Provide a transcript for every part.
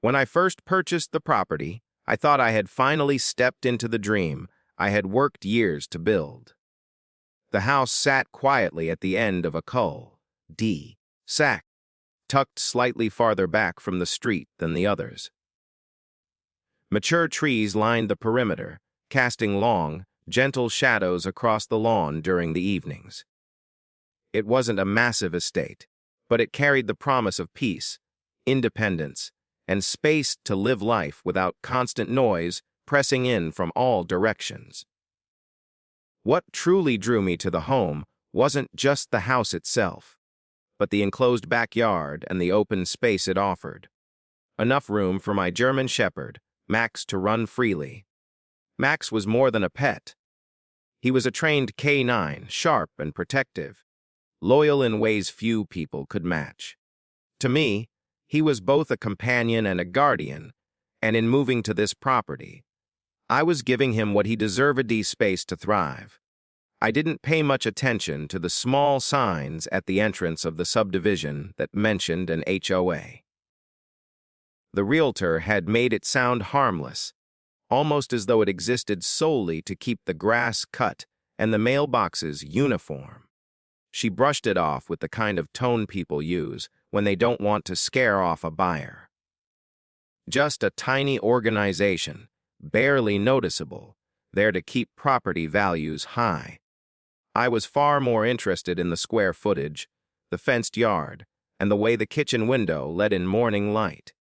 When I first purchased the property, I thought I had finally stepped into the dream I had worked years to build. The house sat quietly at the end of a cul-de-sac, tucked slightly farther back from the street than the others. Mature trees lined the perimeter, casting long, gentle shadows across the lawn during the evenings. It wasn't a massive estate, but it carried the promise of peace, independence, and space to live life without constant noise pressing in from all directions. What truly drew me to the home wasn't just the house itself, but the enclosed backyard and the open space it offered. Enough room for my German Shepherd, Max, to run freely. Max was more than a pet. He was a trained canine, sharp and protective, loyal in ways few people could match. To me, he was both a companion and a guardian, and in moving to this property, I was giving him what he deserved: space to thrive. I didn't pay much attention to the small signs at the entrance of the subdivision that mentioned an HOA. The realtor had made it sound harmless, almost as though it existed solely to keep the grass cut and the mailboxes uniform. She brushed it off with the kind of tone people use when they don't want to scare off a buyer. Just a tiny organization, barely noticeable, there to keep property values high. I was far more interested in the square footage, the fenced yard, and the way the kitchen window let in morning light.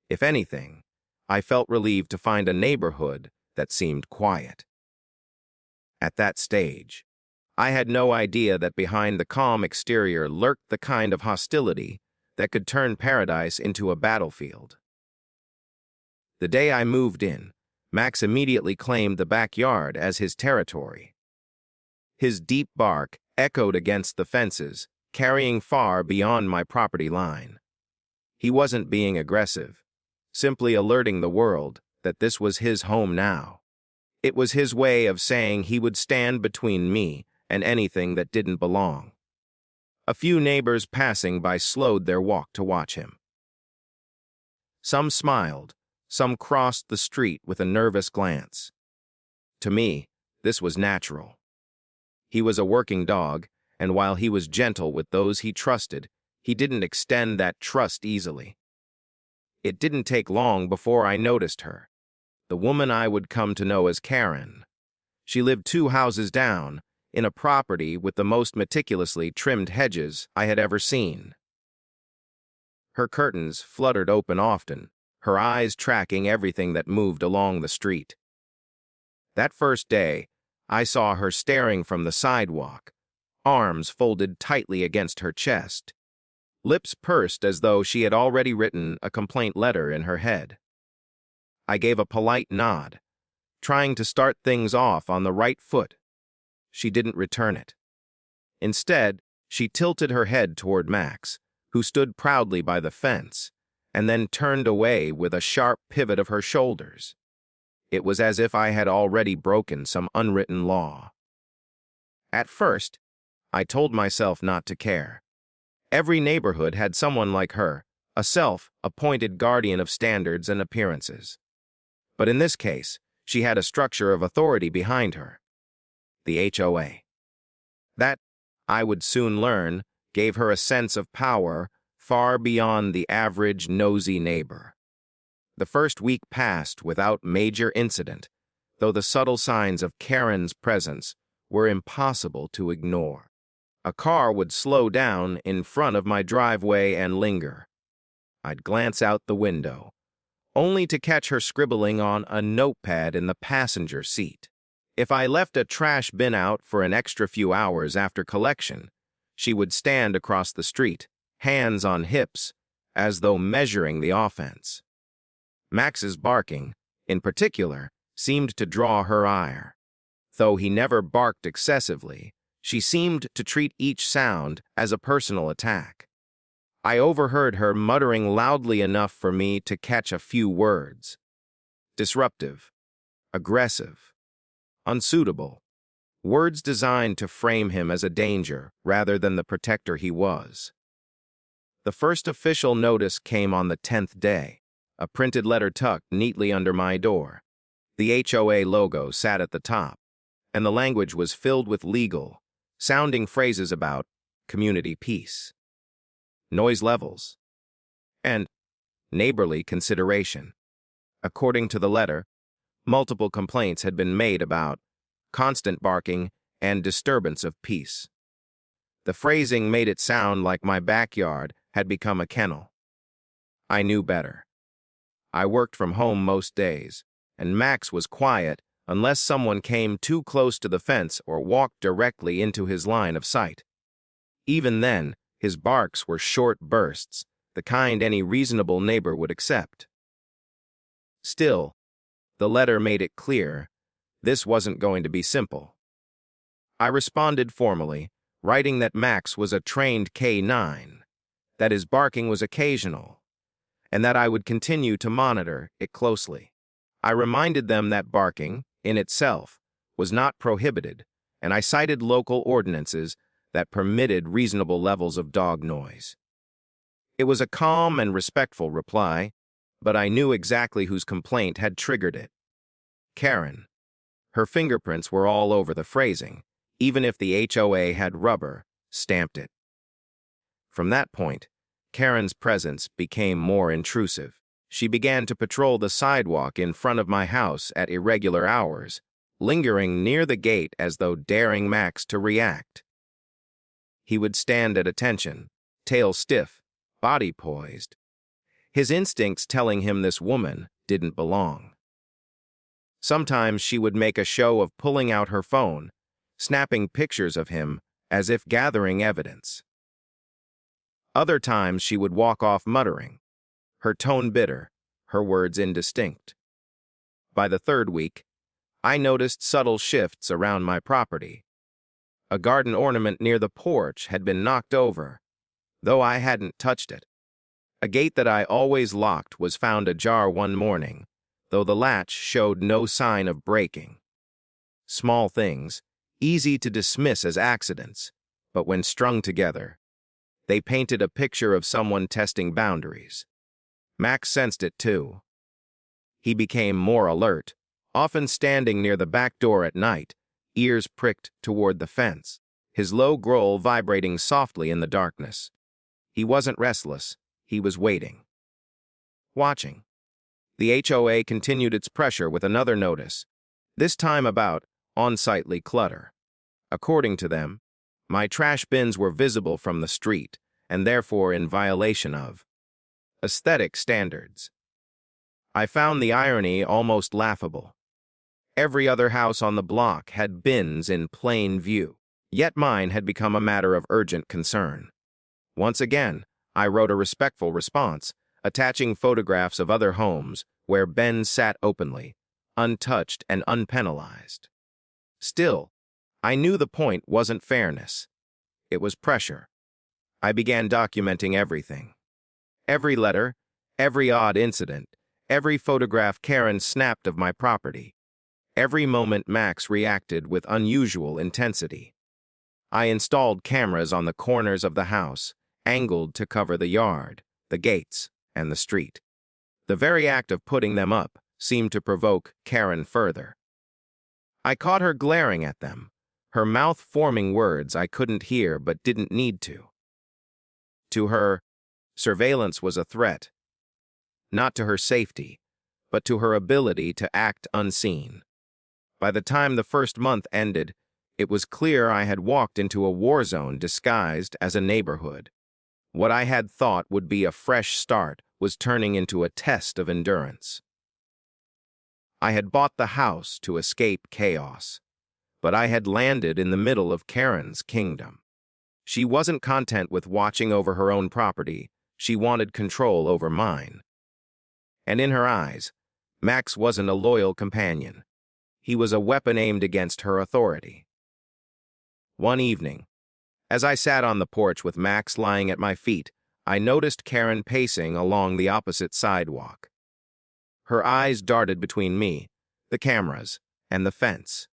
If anything, I felt relieved to find a neighborhood that seemed quiet. At that stage, I had no idea that behind the calm exterior lurked the kind of hostility that could turn paradise into a battlefield. The day I moved in, Max immediately claimed the backyard as his territory. His deep bark echoed against the fences, carrying far beyond my property line. He wasn't being aggressive, simply alerting the world that this was his home now. It was his way of saying he would stand between me and anything that didn't belong. A few neighbors passing by slowed their walk to watch him. Some smiled, some crossed the street with a nervous glance. To me, this was natural. He was a working dog, and while he was gentle with those he trusted, he didn't extend that trust easily. It didn't take long before I noticed her, the woman I would come to know as Karen. She lived 2 houses down, in a property with the most meticulously trimmed hedges I had ever seen. Her curtains fluttered open often, her eyes tracking everything that moved along the street. That first day, I saw her staring from the sidewalk, arms folded tightly against her chest, lips pursed as though she had already written a complaint letter in her head. I gave a polite nod, trying to start things off on the right foot. She didn't return it. Instead, she tilted her head toward Max, who stood proudly by the fence, and then turned away with a sharp pivot of her shoulders. It was as if I had already broken some unwritten law. At first, I told myself not to care. Every neighborhood had someone like her, a self-appointed guardian of standards and appearances. But in this case, she had a structure of authority behind her. The HOA. That, I would soon learn, gave her a sense of power far beyond the average nosy neighbor. The first week passed without major incident, though the subtle signs of Karen's presence were impossible to ignore. A car would slow down in front of my driveway and linger. I'd glance out the window, only to catch her scribbling on a notepad in the passenger seat. If I left a trash bin out for an extra few hours after collection, she would stand across the street, hands on hips, as though measuring the offense. Max's barking, in particular, seemed to draw her ire. Though he never barked excessively, she seemed to treat each sound as a personal attack. I overheard her muttering loudly enough for me to catch a few words. Disruptive, aggressive, unsuitable, words designed to frame him as a danger rather than the protector he was. The first official notice came on the 10th day, a printed letter tucked neatly under my door. The HOA logo sat at the top, and the language was filled with legal, sounding phrases about community peace, noise levels, and neighborly consideration. According to the letter, multiple complaints had been made about constant barking and disturbance of peace. The phrasing made it sound like my backyard had become a kennel. I knew better. I worked from home most days, and Max was quiet unless someone came too close to the fence or walked directly into his line of sight. Even then, his barks were short bursts, the kind any reasonable neighbor would accept. Still, the letter made it clear this wasn't going to be simple. I responded formally, writing that Max was a trained K9, that his barking was occasional, and that I would continue to monitor it closely. I reminded them that barking, in itself, was not prohibited, and I cited local ordinances that permitted reasonable levels of dog noise. It was a calm and respectful reply, but I knew exactly whose complaint had triggered it. Karen. Her fingerprints were all over the phrasing, even if the HOA had rubber stamped it. From that point, Karen's presence became more intrusive. She began to patrol the sidewalk in front of my house at irregular hours, lingering near the gate as though daring Max to react. He would stand at attention, tail stiff, body poised, his instincts telling him this woman didn't belong. Sometimes she would make a show of pulling out her phone, snapping pictures of him as if gathering evidence. Other times she would walk off muttering, her tone bitter, her words indistinct. By the third week, I noticed subtle shifts around my property. A garden ornament near the porch had been knocked over, though I hadn't touched it. A gate that I always locked was found ajar one morning, though the latch showed no sign of breaking. Small things, easy to dismiss as accidents, but when strung together, they painted a picture of someone testing boundaries. Max sensed it too. He became more alert, often standing near the back door at night, ears pricked toward the fence, his low growl vibrating softly in the darkness. He wasn't restless, he was waiting. Watching. The HOA continued its pressure with another notice, this time about unsightly clutter. According to them, my trash bins were visible from the street and therefore in violation of aesthetic standards. I found the irony almost laughable. Every other house on the block had bins in plain view, yet mine had become a matter of urgent concern. Once again, I wrote a respectful response, attaching photographs of other homes where bins sat openly, untouched and unpenalized. Still, I knew the point wasn't fairness. It was pressure. I began documenting everything. Every letter, every odd incident, every photograph Karen snapped of my property, every moment Max reacted with unusual intensity. I installed cameras on the corners of the house, angled to cover the yard, the gates, and the street. The very act of putting them up seemed to provoke Karen further. I caught her glaring at them, her mouth forming words I couldn't hear but didn't need to. To her, surveillance was a threat, not to her safety, but to her ability to act unseen. By the time the first month ended, it was clear I had walked into a war zone disguised as a neighborhood. What I had thought would be a fresh start was turning into a test of endurance. I had bought the house to escape chaos, but I had landed in the middle of Karen's kingdom. She wasn't content with watching over her own property, she wanted control over mine. And in her eyes, Max wasn't a loyal companion. He was a weapon aimed against her authority. One evening, as I sat on the porch with Max lying at my feet, I noticed Karen pacing along the opposite sidewalk. Her eyes darted between me, the cameras, and the fence.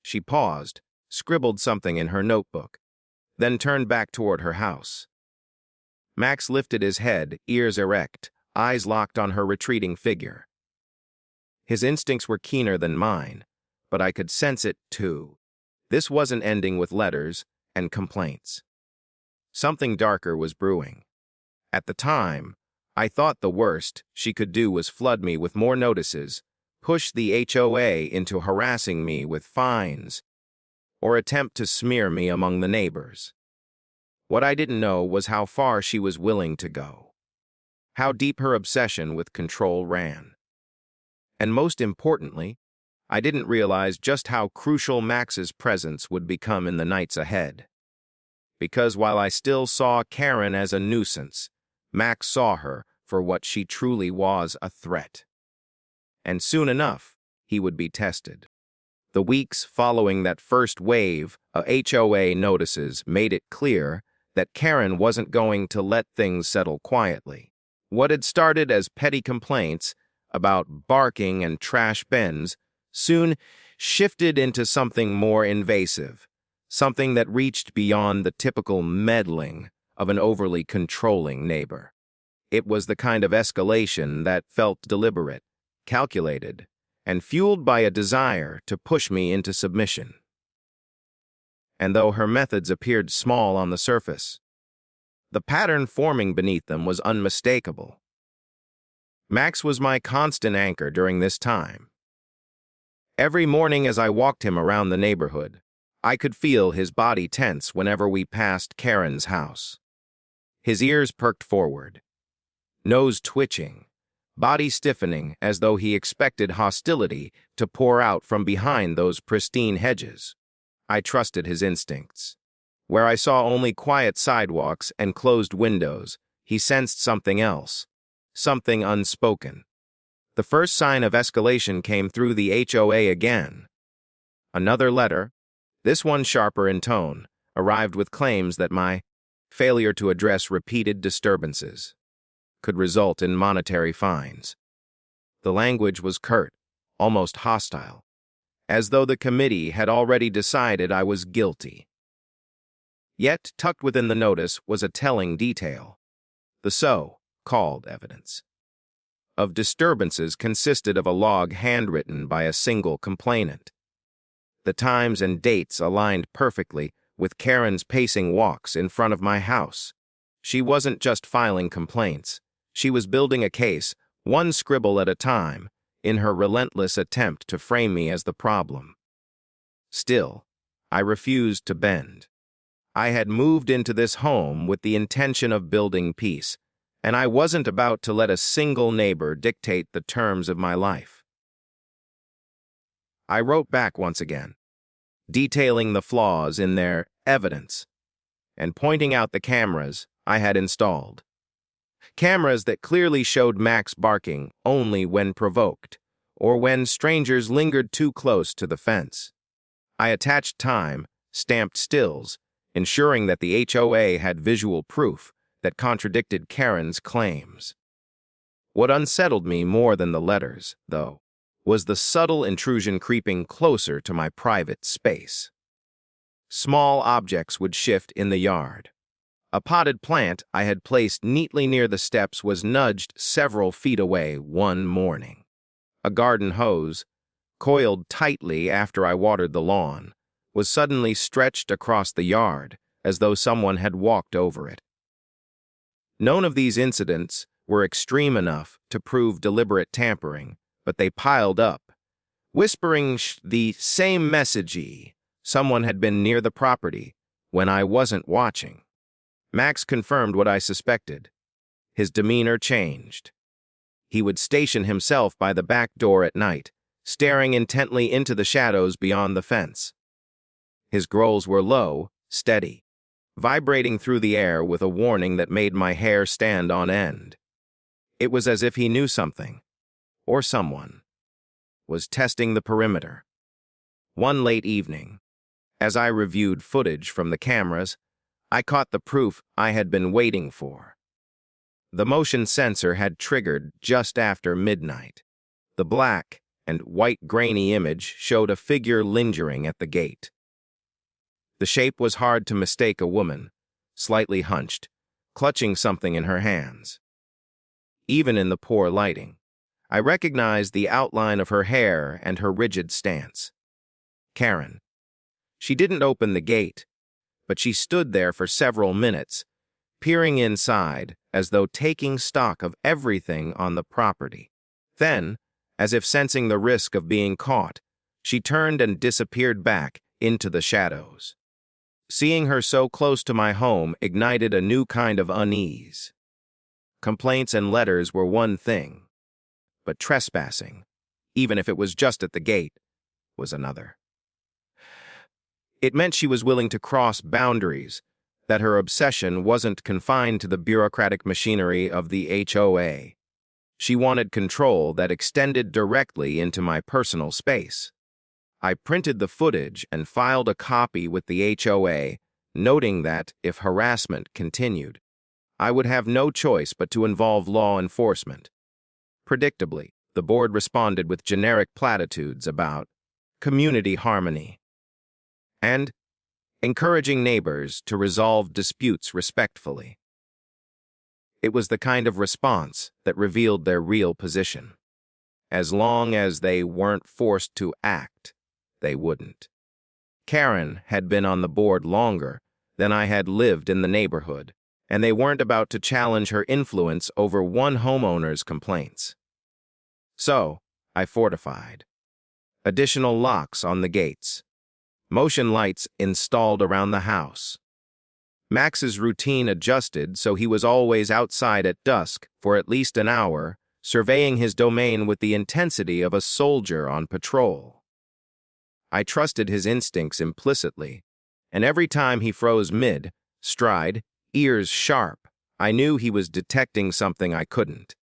She paused, scribbled something in her notebook, then turned back toward her house. Max lifted his head, ears erect, eyes locked on her retreating figure. His instincts were keener than mine, but I could sense it too. This wasn't ending with letters and complaints. Something darker was brewing. At the time, I thought the worst she could do was flood me with more notices, push the HOA into harassing me with fines, or attempt to smear me among the neighbors. What I didn't know was how far she was willing to go, how deep her obsession with control ran. And most importantly, I didn't realize just how crucial Max's presence would become in the nights ahead. Because while I still saw Karen as a nuisance, Max saw her for what she truly was, a threat. And soon enough, he would be tested. The weeks following that first wave of HOA notices made it clear that Karen wasn't going to let things settle quietly. What had started as petty complaints about barking and trash bins soon shifted into something more invasive, something that reached beyond the typical meddling of an overly controlling neighbor. It was the kind of escalation that felt deliberate, calculated, and fueled by a desire to push me into submission. And though her methods appeared small on the surface, the pattern forming beneath them was unmistakable. Max was my constant anchor during this time. Every morning as I walked him around the neighborhood, I could feel his body tense whenever we passed Karen's house. His ears perked forward, nose twitching, body stiffening as though he expected hostility to pour out from behind those pristine hedges. I trusted his instincts. Where I saw only quiet sidewalks and closed windows, he sensed something else, something unspoken. The first sign of escalation came through the HOA again. Another letter, this one sharper in tone, arrived with claims that my failure to address repeated disturbances could result in monetary fines. The language was curt, almost hostile, as though the committee had already decided I was guilty. Yet, tucked within the notice was a telling detail. The so-called evidence of disturbances consisted of a log handwritten by a single complainant. The times and dates aligned perfectly with Karen's pacing walks in front of my house. She wasn't just filing complaints. She was building a case, one scribble at a time, in her relentless attempt to frame me as the problem. Still, I refused to bend. I had moved into this home with the intention of building peace, and I wasn't about to let a single neighbor dictate the terms of my life. I wrote back once again, detailing the flaws in their evidence and pointing out the cameras I had installed. Cameras that clearly showed Max barking only when provoked or when strangers lingered too close to the fence. I attached time-stamped stills, ensuring that the HOA had visual proof that contradicted Karen's claims. What unsettled me more than the letters, though, was the subtle intrusion creeping closer to my private space. Small objects would shift in the yard. A potted plant I had placed neatly near the steps was nudged several feet away one morning. A garden hose, coiled tightly after I watered the lawn, was suddenly stretched across the yard as though someone had walked over it. None of these incidents were extreme enough to prove deliberate tampering, but they piled up, whispering the same message: someone had been near the property when I wasn't watching. Max confirmed what I suspected. His demeanor changed. He would station himself by the back door at night, staring intently into the shadows beyond the fence. His growls were low, steady, vibrating through the air with a warning that made my hair stand on end. It was as if he knew something, or someone, was testing the perimeter. One late evening, as I reviewed footage from the cameras, I caught the proof I had been waiting for. The motion sensor had triggered just after midnight. The black and white grainy image showed a figure lingering at the gate. The shape was hard to mistake a woman, slightly hunched, clutching something in her hands. even in the poor lighting. I recognized the outline of her hair and her rigid stance. Karen. She didn't open the gate, but she stood there for several minutes, peering inside as though taking stock of everything on the property. Then, as if sensing the risk of being caught, she turned and disappeared back into the shadows. Seeing her so close to my home ignited a new kind of unease. Complaints and letters were one thing, but trespassing, even if it was just at the gate, was another. It meant she was willing to cross boundaries, that her obsession wasn't confined to the bureaucratic machinery of the HOA. She wanted control that extended directly into my personal space. I printed the footage and filed a copy with the HOA, noting that, if harassment continued, I would have no choice but to involve law enforcement. Predictably, the board responded with generic platitudes about community harmony and encouraging neighbors to resolve disputes respectfully. It was the kind of response that revealed their real position. As long as they weren't forced to act, they wouldn't. Karen had been on the board longer than I had lived in the neighborhood, and they weren't about to challenge her influence over one homeowner's complaints. So, I fortified. Additional locks on the gates. Motion lights installed around the house. Max's routine adjusted so he was always outside at dusk for at least an hour, surveying his domain with the intensity of a soldier on patrol. I trusted his instincts implicitly, and every time he froze mid-stride, ears sharp, I knew he was detecting something I couldn't.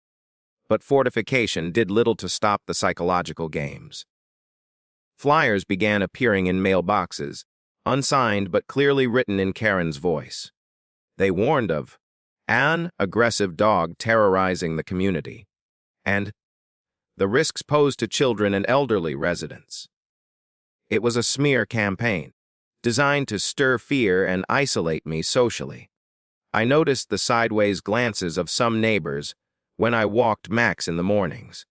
But fortification did little to stop the psychological games. Flyers began appearing in mailboxes, unsigned but clearly written in Karen's voice. They warned of an aggressive dog terrorizing the community, and the risks posed to children and elderly residents. It was a smear campaign, designed to stir fear and isolate me socially. I noticed the sideways glances of some neighbors when I walked Max in the mornings.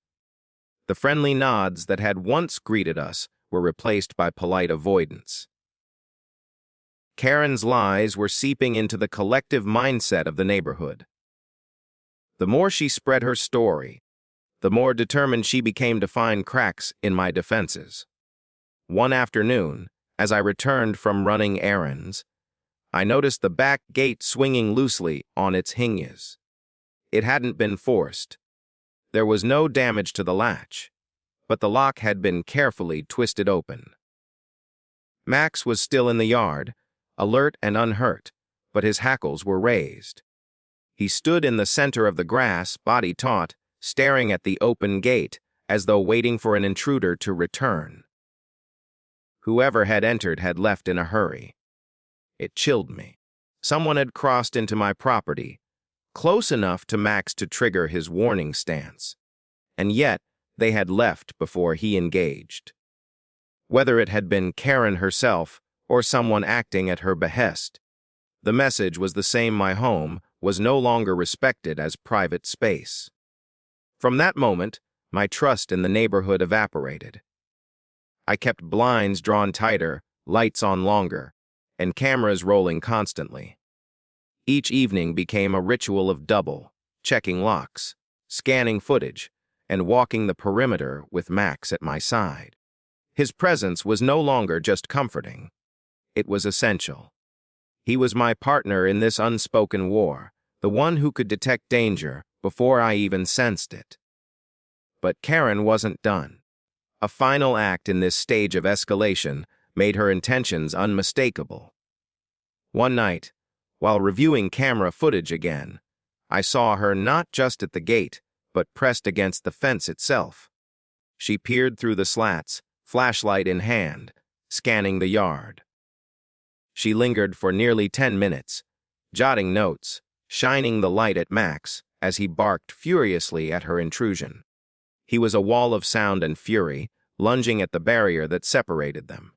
The friendly nods that had once greeted us were replaced by polite avoidance. Karen's lies were seeping into the collective mindset of the neighborhood. The more she spread her story, the more determined she became to find cracks in my defenses. One afternoon, as I returned from running errands, I noticed the back gate swinging loosely on its hinges. It hadn't been forced. There was no damage to the latch, but the lock had been carefully twisted open. Max was still in the yard, alert and unhurt, but his hackles were raised. He stood in the center of the grass, body taut, staring at the open gate, as though waiting for an intruder to return. Whoever had entered had left in a hurry. It chilled me. Someone had crossed into my property, close enough to Max to trigger his warning stance, and yet they had left before he engaged. Whether it had been Karen herself or someone acting at her behest, the message was the same: my home was no longer respected as private space. From that moment, my trust in the neighborhood evaporated. I kept blinds drawn tighter, lights on longer, and cameras rolling constantly. Each evening became a ritual of double, checking locks, scanning footage, and walking the perimeter with Max at my side. His presence was no longer just comforting. It was essential. He was my partner in this unspoken war, the one who could detect danger before I even sensed it. But Karen wasn't done. A final act in this stage of escalation made her intentions unmistakable. One night, while reviewing camera footage again, I saw her not just at the gate, but pressed against the fence itself. She peered through the slats, flashlight in hand, scanning the yard. She lingered for nearly 10 minutes, jotting notes, shining the light at Max as he barked furiously at her intrusion. He was a wall of sound and fury, lunging at the barrier that separated them.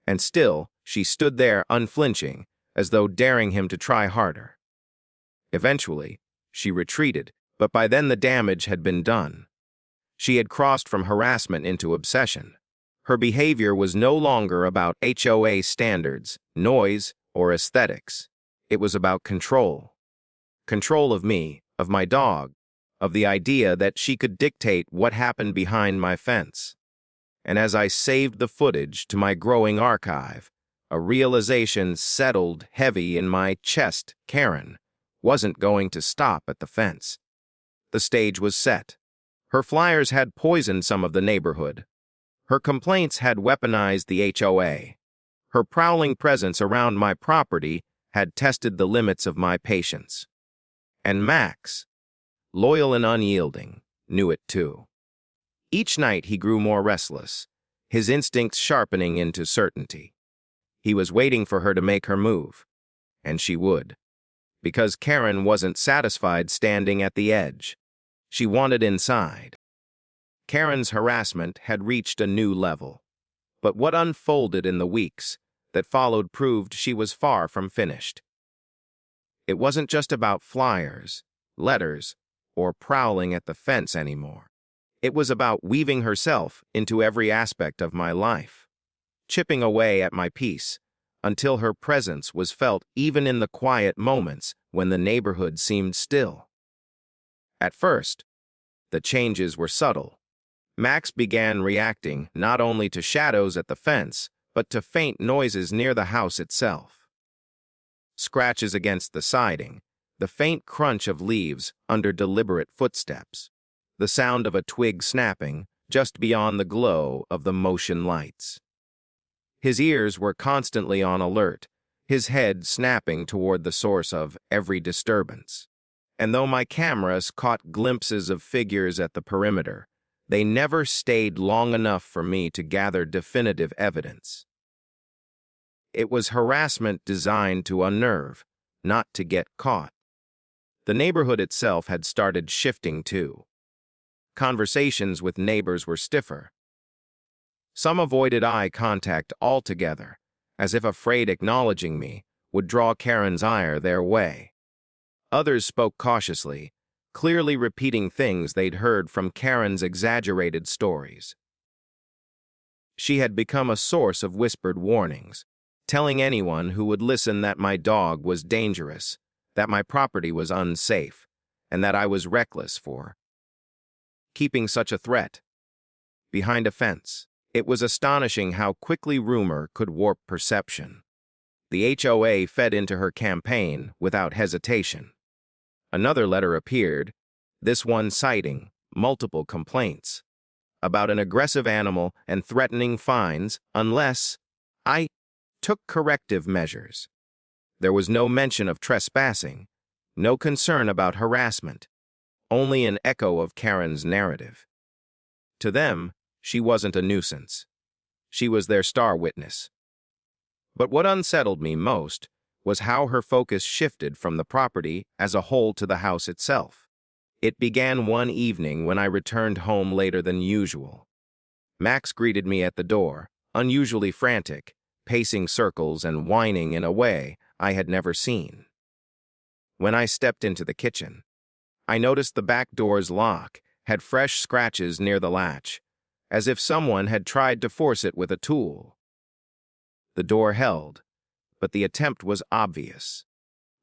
And still, she stood there unflinching, as though daring him to try harder. Eventually, she retreated, But by then the damage had been done. She had crossed from harassment into obsession. Her behavior was no longer about HOA standards, noise, or aesthetics. It was about control. Control of me, of my dog, of the idea that she could dictate what happened behind my fence. And as I saved the footage to my growing archive, a realization settled heavy in my chest. Karen wasn't going to stop at the fence. The stage was set. Her flyers had poisoned some of the neighborhood. Her complaints had weaponized the HOA. Her prowling presence around my property had tested the limits of my patience. And Max, loyal and unyielding, knew it too. Each night he grew more restless, his instincts sharpening into certainty. He was waiting for her to make her move, and she would. Because Karen wasn't satisfied standing at the edge. She wanted inside. Karen's harassment had reached a new level. But what unfolded in the weeks that followed proved she was far from finished. It wasn't just about flyers, letters, or prowling at the fence anymore. It was about weaving herself into every aspect of my life, chipping away at my peace until her presence was felt even in the quiet moments when the neighborhood seemed still. At first, the changes were subtle. Max began reacting not only to shadows at the fence, but to faint noises near the house itself. Scratches against the siding, the faint crunch of leaves under deliberate footsteps, the sound of a twig snapping just beyond the glow of the motion lights. His ears were constantly on alert, his head snapping toward the source of every disturbance. And though my cameras caught glimpses of figures at the perimeter, they never stayed long enough for me to gather definitive evidence. It was harassment designed to unnerve, not to get caught. The neighborhood itself had started shifting too. Conversations with neighbors were stiffer. Some avoided eye contact altogether, as if afraid acknowledging me would draw Karen's ire their way. Others spoke cautiously, clearly repeating things they'd heard from Karen's exaggerated stories. She had become a source of whispered warnings, telling anyone who would listen that my dog was dangerous, that my property was unsafe, and that I was reckless for keeping such a threat behind a fence. It was astonishing how quickly rumor could warp perception. The HOA fed into her campaign without hesitation. Another letter appeared, this one citing multiple complaints about an aggressive animal and threatening fines unless I took corrective measures. There was no mention of trespassing, no concern about harassment, only an echo of Karen's narrative. To them, she wasn't a nuisance. She was their star witness. But what unsettled me most was how her focus shifted from the property as a whole to the house itself. It began one evening when I returned home later than usual. Max greeted me at the door, unusually frantic, pacing circles and whining in a way I had never seen. When I stepped into the kitchen, I noticed the back door's lock had fresh scratches near the latch, as if someone had tried to force it with a tool. The door held, but the attempt was obvious.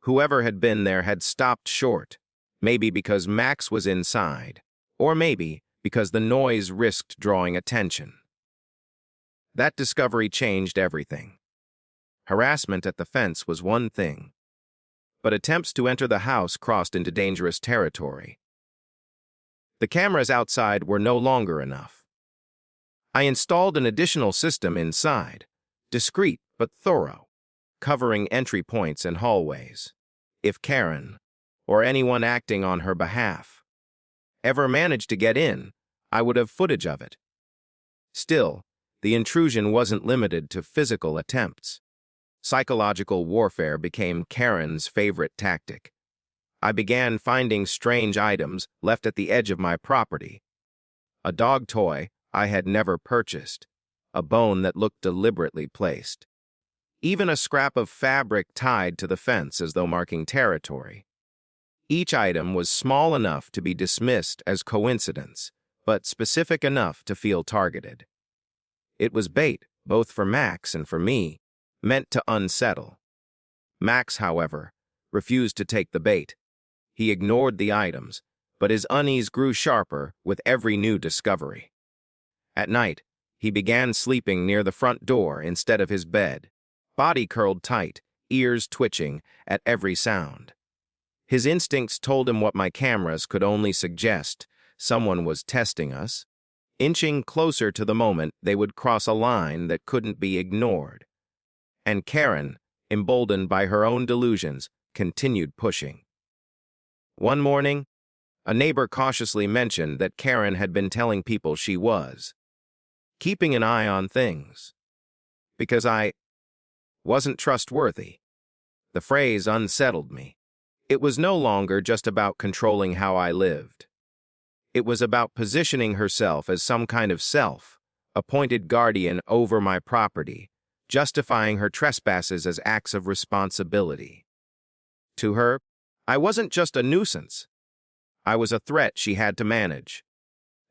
Whoever had been there had stopped short, maybe because Max was inside, or maybe because the noise risked drawing attention. That discovery changed everything. Harassment at the fence was one thing, but attempts to enter the house crossed into dangerous territory. The cameras outside were no longer enough. I installed an additional system inside, discreet but thorough, covering entry points and hallways. If Karen, or anyone acting on her behalf, ever managed to get in, I would have footage of it. Still, the intrusion wasn't limited to physical attempts. Psychological warfare became Karen's favorite tactic. I began finding strange items left at the edge of my property. A dog toy I had never purchased, a bone that looked deliberately placed. Even a scrap of fabric tied to the fence as though marking territory. Each item was small enough to be dismissed as coincidence, but specific enough to feel targeted. It was bait, both for Max and for me, meant to unsettle. Max, however, refused to take the bait. He ignored the items, but his unease grew sharper with every new discovery. At night, he began sleeping near the front door instead of his bed, body curled tight, ears twitching at every sound. His instincts told him what my cameras could only suggest: someone was testing us, inching closer to the moment they would cross a line that couldn't be ignored. And Karen, emboldened by her own delusions, continued pushing. One morning, a neighbor cautiously mentioned that Karen had been telling people she was keeping an eye on things, because I wasn't trustworthy. The phrase unsettled me. It was no longer just about controlling how I lived. It was about positioning herself as some kind of self-appointed guardian over my property, justifying her trespasses as acts of responsibility. To her, I wasn't just a nuisance. I was a threat she had to manage.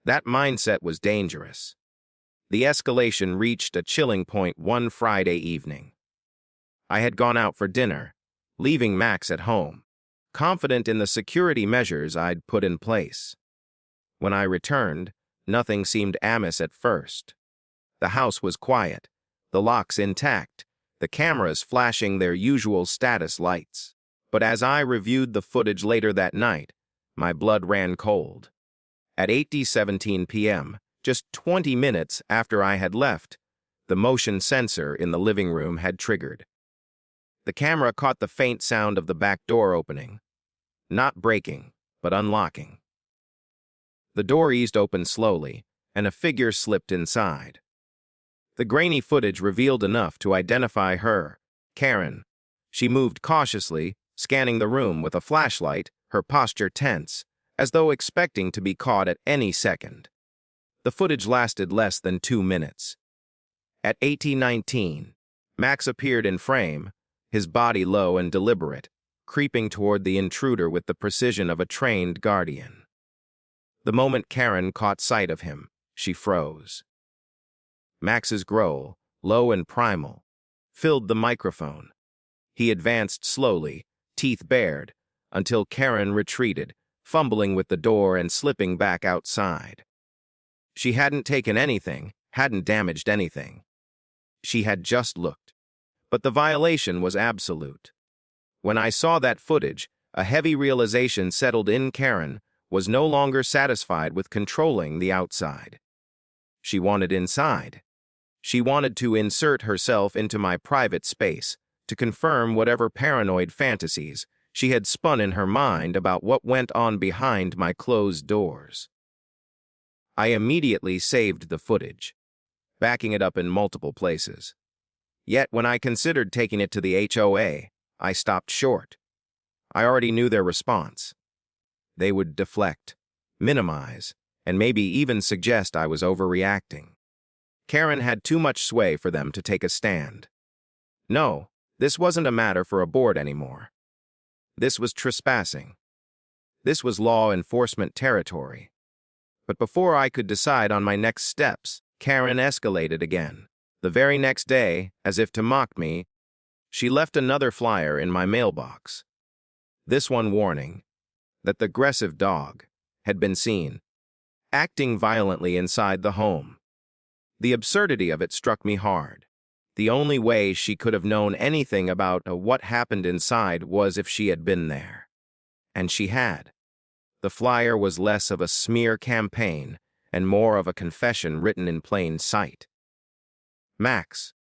That mindset was dangerous. The escalation reached a chilling point one Friday evening. I had gone out for dinner, leaving Max at home, confident in the security measures I'd put in place. When I returned, nothing seemed amiss at first. The house was quiet, the locks intact, the cameras flashing their usual status lights. But as I reviewed the footage later that night, my blood ran cold. At 8:17 p.m., just 20 minutes after I had left, the motion sensor in the living room had triggered. The camera caught the faint sound of the back door opening, not breaking, but unlocking. The door eased open slowly, and a figure slipped inside. The grainy footage revealed enough to identify her, Karen. She moved cautiously, scanning the room with a flashlight, her posture tense, as though expecting to be caught at any second. The footage lasted less than 2 minutes. At 18:19, Max appeared in frame, his body low and deliberate, creeping toward the intruder with the precision of a trained guardian. The moment Karen caught sight of him, she froze. Max's growl, low and primal, filled the microphone. He advanced slowly, teeth bared, until Karen retreated, fumbling with the door and slipping back outside. She hadn't taken anything, hadn't damaged anything. She had just looked. But the violation was absolute. When I saw that footage, a heavy realization settled in. Karen was no longer satisfied with controlling the outside. She wanted inside. She wanted to insert herself into my private space, to confirm whatever paranoid fantasies she had spun in her mind about what went on behind my closed doors. I immediately saved the footage, backing it up in multiple places. Yet when I considered taking it to the HOA, I stopped short. I already knew their response. They would deflect, minimize, and maybe even suggest I was overreacting. Karen had too much sway for them to take a stand. No, this wasn't a matter for a board anymore. This was trespassing. This was law enforcement territory. But before I could decide on my next steps, Karen escalated again. The very next day, as if to mock me, she left another flyer in my mailbox. This one warning that the aggressive dog had been seen acting violently inside the home. The absurdity of it struck me hard. The only way she could have known anything about what happened inside was if she had been there. And she had. The flyer was less of a smear campaign and more of a confession written in plain sight. Max,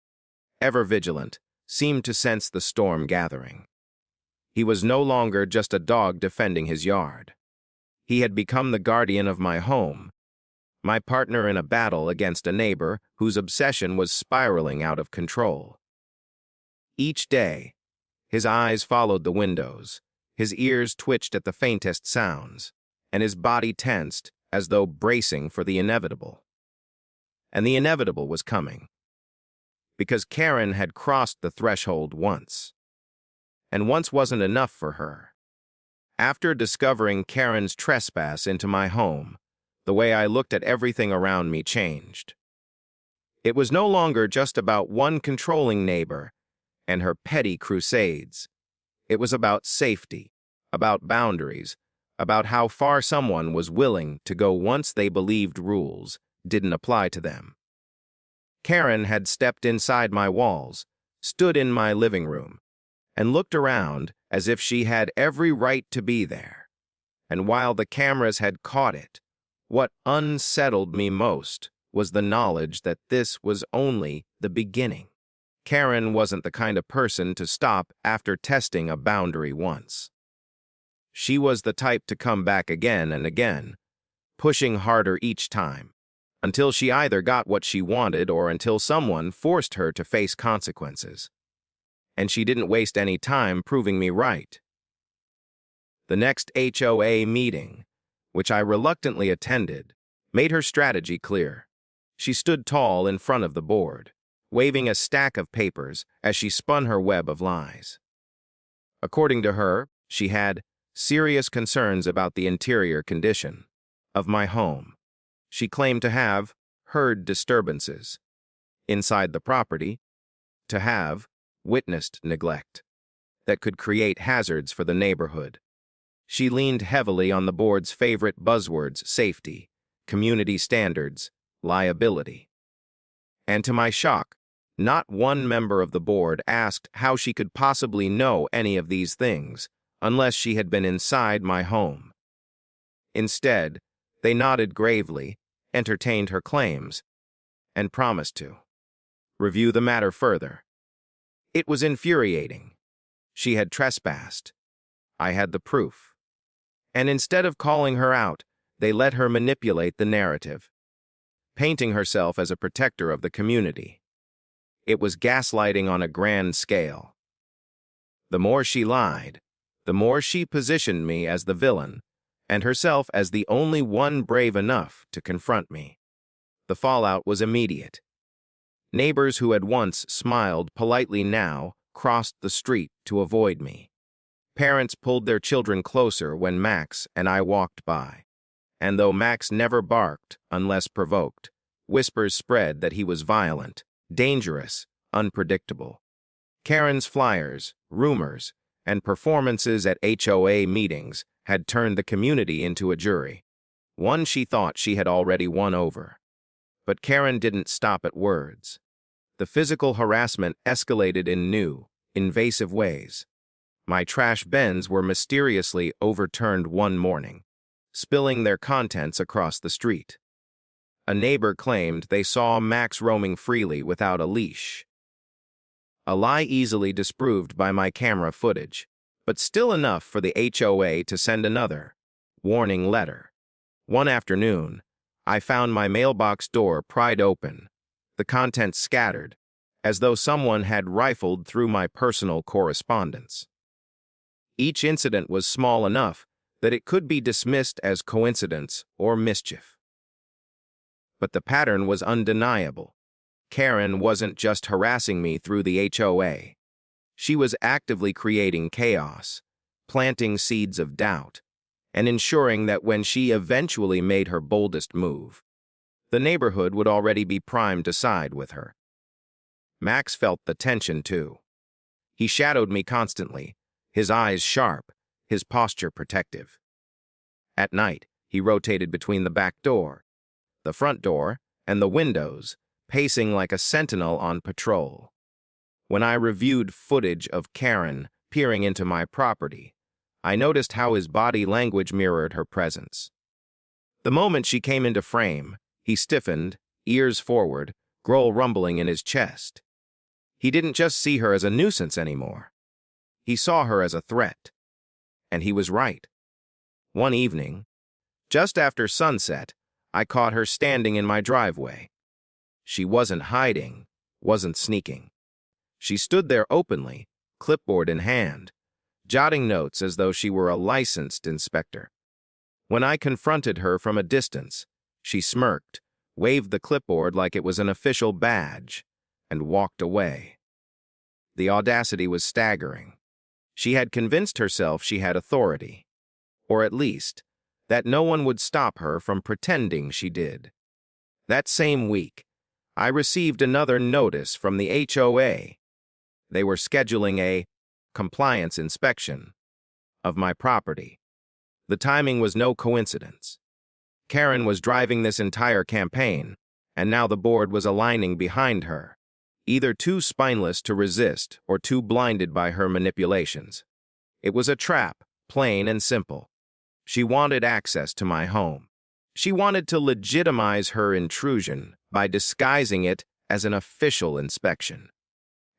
ever vigilant, seemed to sense the storm gathering. He was no longer just a dog defending his yard. He had become the guardian of my home, my partner in a battle against a neighbor whose obsession was spiraling out of control. Each day, his eyes followed the windows, his ears twitched at the faintest sounds, and his body tensed as though bracing for the inevitable. And the inevitable was coming. Because Karen had crossed the threshold once. And once wasn't enough for her. After discovering Karen's trespass into my home, the way I looked at everything around me changed. It was no longer just about one controlling neighbor and her petty crusades. It was about safety, about boundaries, about how far someone was willing to go once they believed rules didn't apply to them. Karen had stepped inside my walls, stood in my living room, and looked around as if she had every right to be there. And while the cameras had caught it, what unsettled me most was the knowledge that this was only the beginning. Karen wasn't the kind of person to stop after testing a boundary once. She was the type to come back again and again, pushing harder each time, until she either got what she wanted or until someone forced her to face consequences. And she didn't waste any time proving me right. The next HOA meeting, which I reluctantly attended, made her strategy clear. She stood tall in front of the board, waving a stack of papers as she spun her web of lies. According to her, she had serious concerns about the interior condition of my home. She claimed to have heard disturbances inside the property, to have witnessed neglect that could create hazards for the neighborhood. She leaned heavily on the board's favorite buzzwords: safety, community standards, liability. And to my shock, not one member of the board asked how she could possibly know any of these things unless she had been inside my home. Instead, they nodded gravely, entertained her claims, and promised to review the matter further. It was infuriating. She had trespassed. I had the proof. And instead of calling her out, they let her manipulate the narrative, painting herself as a protector of the community. It was gaslighting on a grand scale. The more she lied, the more she positioned me as the villain, and herself as the only one brave enough to confront me. The fallout was immediate. Neighbors who had once smiled politely now crossed the street to avoid me. Parents pulled their children closer when Max and I walked by. And though Max never barked unless provoked, whispers spread that he was violent, dangerous, unpredictable. Karen's flyers, rumors, and performances at HOA meetings had turned the community into a jury, one she thought she had already won over. But Karen didn't stop at words. The physical harassment escalated in new, invasive ways. My trash bins were mysteriously overturned one morning, spilling their contents across the street. A neighbor claimed they saw Max roaming freely without a leash. A lie easily disproved by my camera footage, but still enough for the HOA to send another warning letter. One afternoon, I found my mailbox door pried open, the contents scattered, as though someone had rifled through my personal correspondence. Each incident was small enough that it could be dismissed as coincidence or mischief. But the pattern was undeniable. Karen wasn't just harassing me through the HOA. She was actively creating chaos, planting seeds of doubt, and ensuring that when she eventually made her boldest move, the neighborhood would already be primed to side with her. Max felt the tension too. He shadowed me constantly, his eyes sharp, his posture protective. At night, he rotated between the back door, the front door, and the windows, pacing like a sentinel on patrol. When I reviewed footage of Karen peering into my property, I noticed how his body language mirrored her presence. The moment she came into frame, he stiffened, ears forward, growl rumbling in his chest. He didn't just see her as a nuisance anymore. He saw her as a threat. And he was right. One evening, just after sunset, I caught her standing in my driveway. She wasn't hiding, wasn't sneaking. She stood there openly, clipboard in hand, jotting notes as though she were a licensed inspector. When I confronted her from a distance, she smirked, waved the clipboard like it was an official badge, and walked away. The audacity was staggering. She had convinced herself she had authority. or at least, that no one would stop her from pretending she did. That same week, I received another notice from the HOA. They were scheduling a compliance inspection of my property. The timing was no coincidence. Karen was driving this entire campaign, and now the board was aligning behind her, either too spineless to resist or too blinded by her manipulations. It was a trap, plain and simple. She wanted access to my home. She wanted to legitimize her intrusion by disguising it as an official inspection.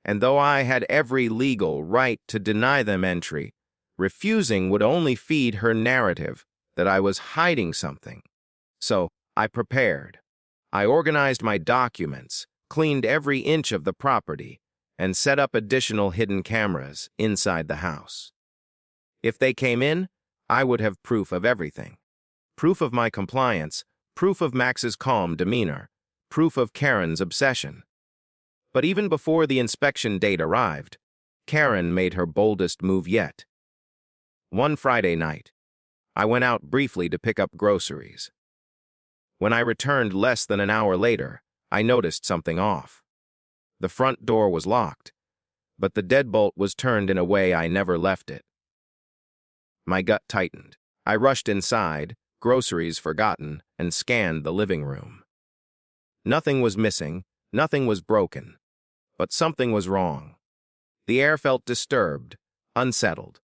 And though I had every legal right to deny them entry, refusing would only feed her narrative that I was hiding something. So I prepared. I organized my documents, cleaned every inch of the property, and set up additional hidden cameras inside the house. If they came in, I would have proof of everything. Proof of my compliance, proof of Max's calm demeanor, proof of Karen's obsession. But even before the inspection date arrived, Karen made her boldest move yet. One Friday night, I went out briefly to pick up groceries. When I returned less than an hour later, I noticed something off. The front door was locked, but the deadbolt was turned in a way I never left it. My gut tightened. I rushed inside, groceries forgotten, and scanned the living room. Nothing was missing, nothing was broken, but something was wrong. The air felt disturbed, unsettled.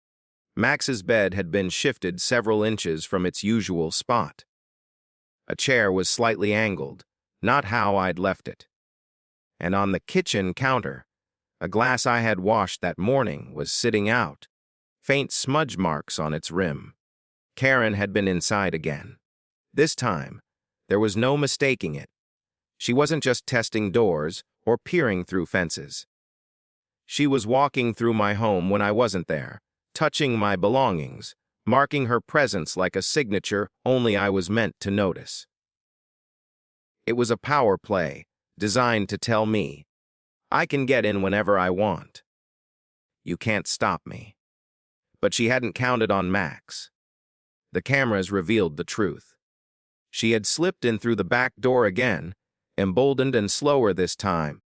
Max's bed had been shifted several inches from its usual spot. A chair was slightly angled, not how I'd left it. And on the kitchen counter, a glass I had washed that morning was sitting out, faint smudge marks on its rim. Karen had been inside again. This time, there was no mistaking it. She wasn't just testing doors or peering through fences. She was walking through my home when I wasn't there, touching my belongings, marking her presence like a signature only I was meant to notice. It was a power play, designed to tell me, I can get in whenever I want. You can't stop me. But she hadn't counted on Max. The cameras revealed the truth. She had slipped in through the back door again, emboldened and slower this time,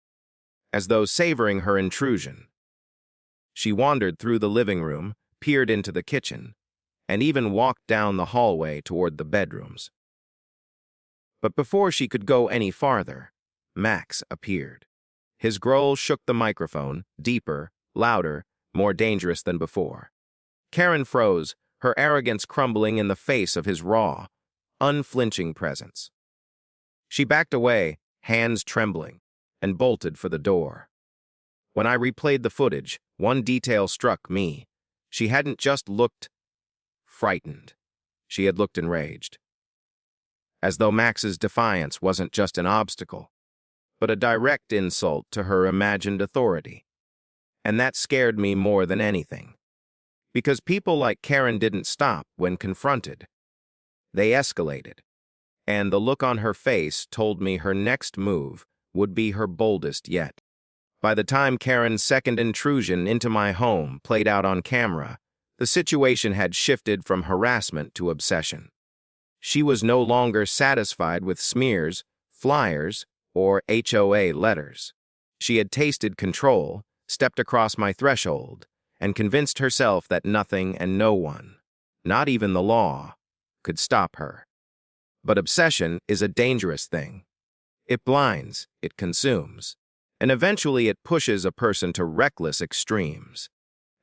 as though savoring her intrusion. She wandered through the living room, peered into the kitchen, and even walked down the hallway toward the bedrooms. But before she could go any farther, Max appeared. His growl shook the microphone, deeper, louder, more dangerous than before. Karen froze, her arrogance crumbling in the face of his raw, unflinching presence. She backed away, hands trembling, and bolted for the door. When I replayed the footage, one detail struck me. She hadn't just looked frightened. She had looked enraged. As though Max's defiance wasn't just an obstacle, but a direct insult to her imagined authority. And that scared me more than anything. Because people like Karen didn't stop when confronted. They escalated. And the look on her face told me her next move would be her boldest yet. By the time Karen's second intrusion into my home played out on camera, the situation had shifted from harassment to obsession. She was no longer satisfied with smears, flyers, or HOA letters. She had tasted control, stepped across my threshold, and convinced herself that nothing and no one, not even the law, could stop her. But obsession is a dangerous thing. It blinds, it consumes, and eventually it pushes a person to reckless extremes.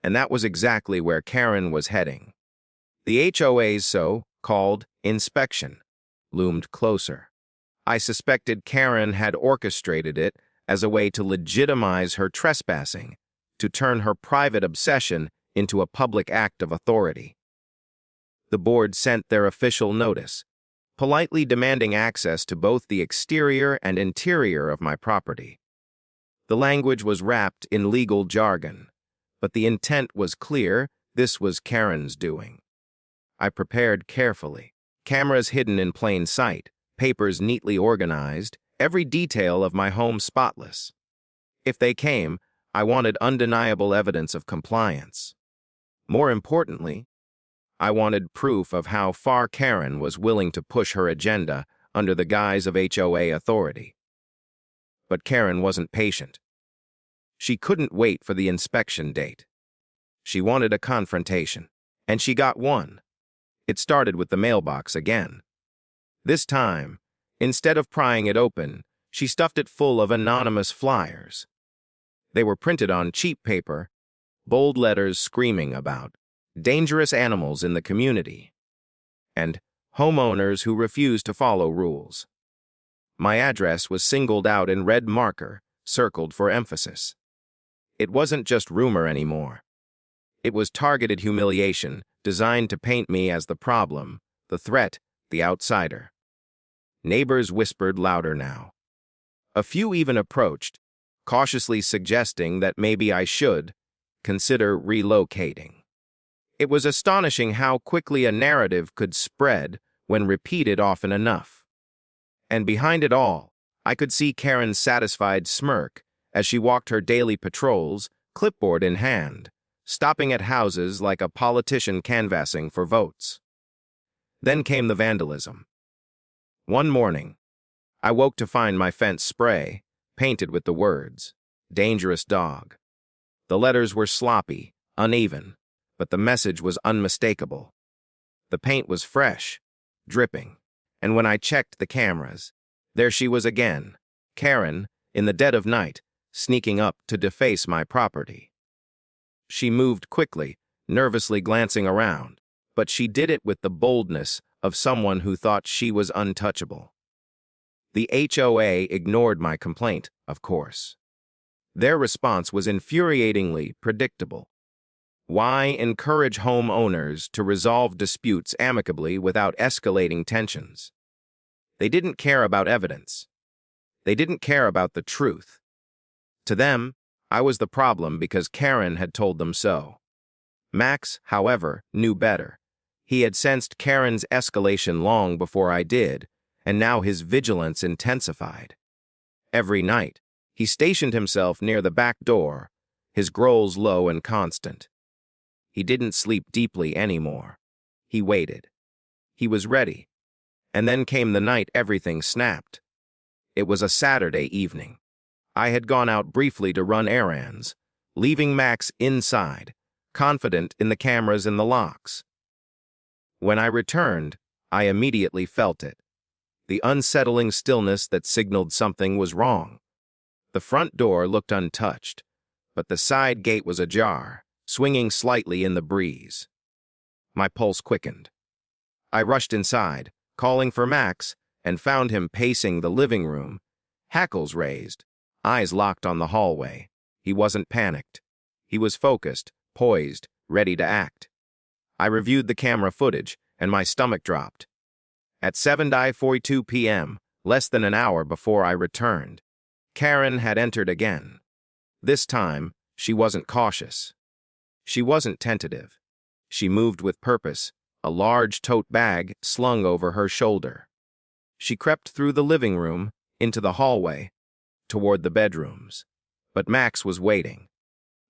And that was exactly where Karen was heading. The HOA's so-called inspection loomed closer. I suspected Karen had orchestrated it as a way to legitimize her trespassing, to turn her private obsession into a public act of authority. The board sent their official notice, politely demanding access to both the exterior and interior of my property. The language was wrapped in legal jargon, but the intent was clear: this was Karen's doing. I prepared carefully, cameras hidden in plain sight, papers neatly organized, every detail of my home spotless. If they came, I wanted undeniable evidence of compliance. More importantly, I wanted proof of how far Karen was willing to push her agenda under the guise of HOA authority. But Karen wasn't patient. She couldn't wait for the inspection date. She wanted a confrontation, and she got one. It started with the mailbox again. This time, instead of prying it open, she stuffed it full of anonymous flyers. They were printed on cheap paper, bold letters screaming about dangerous animals in the community and homeowners who refuse to follow rules. My address was singled out in red marker, circled for emphasis. It wasn't just rumor anymore. It was targeted humiliation designed to paint me as the problem, the threat, the outsider. Neighbors whispered louder now. A few even approached, cautiously suggesting that maybe I should consider relocating. It was astonishing how quickly a narrative could spread when repeated often enough. And behind it all, I could see Karen's satisfied smirk as she walked her daily patrols, clipboard in hand, stopping at houses like a politician canvassing for votes. Then came the vandalism. One morning, I woke to find my fence spray painted with the words, "Dangerous dog." The letters were sloppy, uneven, but the message was unmistakable. The paint was fresh, dripping, and when I checked the cameras, there she was again, Karen, in the dead of night, sneaking up to deface my property. She moved quickly, nervously glancing around, but she did it with the boldness of someone who thought she was untouchable. The HOA ignored my complaint, of course. Their response was infuriatingly predictable. Why encourage homeowners to resolve disputes amicably without escalating tensions? They didn't care about evidence. They didn't care about the truth. To them, I was the problem because Karen had told them so. Max, however, knew better. He had sensed Karen's escalation long before I did, and now his vigilance intensified. Every night, he stationed himself near the back door, his growls low and constant. He didn't sleep deeply anymore. He waited. He was ready. And then came the night everything snapped. It was a Saturday evening. I had gone out briefly to run errands, leaving Max inside, confident in the cameras and the locks. When I returned, I immediately felt it. The unsettling stillness that signaled something was wrong. The front door looked untouched, but the side gate was ajar, swinging slightly in the breeze. My pulse quickened. I rushed inside, calling for Max, and found him pacing the living room, hackles raised, eyes locked on the hallway. He wasn't panicked. He was focused, poised, ready to act. I reviewed the camera footage, and my stomach dropped. At 7:42 p.m., less than an hour before I returned, Karen had entered again. This time, she wasn't cautious. She wasn't tentative. She moved with purpose, a large tote bag slung over her shoulder. She crept through the living room, into the hallway, toward the bedrooms. But Max was waiting.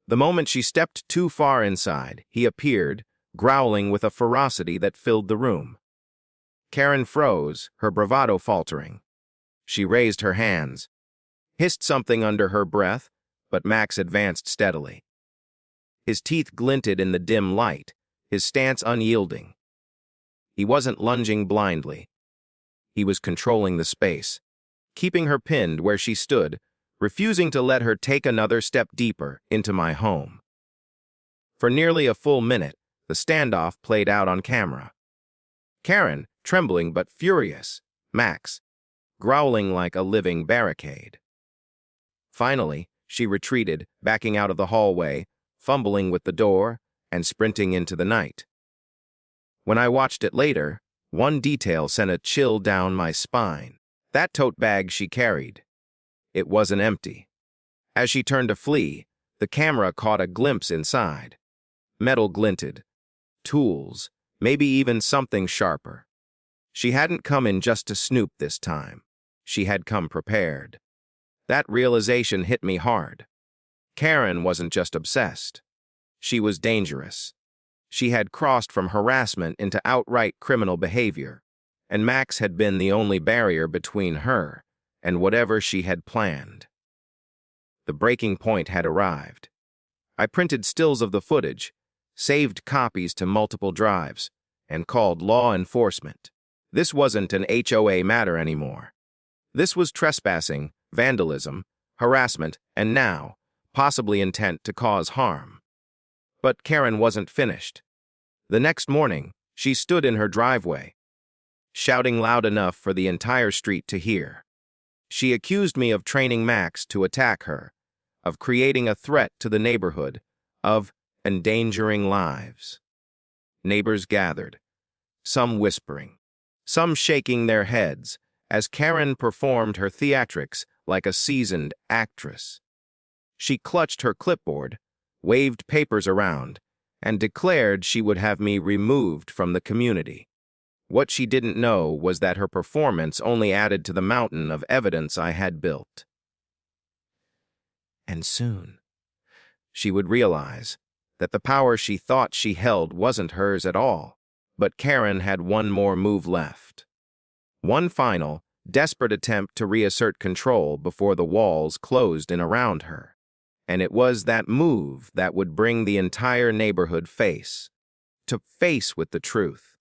The moment she stepped too far inside, he appeared, growling with a ferocity that filled the room. Karen froze, her bravado faltering. She raised her hands, hissed something under her breath, but Max advanced steadily. His teeth glinted in the dim light, his stance unyielding. He wasn't lunging blindly. He was controlling the space, keeping her pinned where she stood, refusing to let her take another step deeper into my home. For nearly a full minute, the standoff played out on camera. Karen, trembling but furious, Max, growling like a living barricade. Finally, she retreated, backing out of the hallway, fumbling with the door, and sprinting into the night. When I watched it later, one detail sent a chill down my spine. That tote bag she carried. It wasn't empty. As she turned to flee, the camera caught a glimpse inside. Metal glinted. Tools, maybe even something sharper. She hadn't come in just to snoop this time. She had come prepared. That realization hit me hard. Karen wasn't just obsessed. She was dangerous. She had crossed from harassment into outright criminal behavior, and Max had been the only barrier between her and whatever she had planned. The breaking point had arrived. I printed stills of the footage, saved copies to multiple drives, and called law enforcement. This wasn't an HOA matter anymore. This was trespassing, vandalism, harassment, and now, possibly intent to cause harm. But Karen wasn't finished. The next morning, she stood in her driveway, shouting loud enough for the entire street to hear. She accused me of training Max to attack her, of creating a threat to the neighborhood, of endangering lives. Neighbors gathered, some whispering, some shaking their heads, as Karen performed her theatrics like a seasoned actress. She clutched her clipboard, waved papers around, and declared she would have me removed from the community. What she didn't know was that her performance only added to the mountain of evidence I had built. And soon, she would realize that the power she thought she held wasn't hers at all, but Karen had one more move left. One final, desperate attempt to reassert control before the walls closed in around her. And it was that move that would bring the entire neighborhood face with the truth.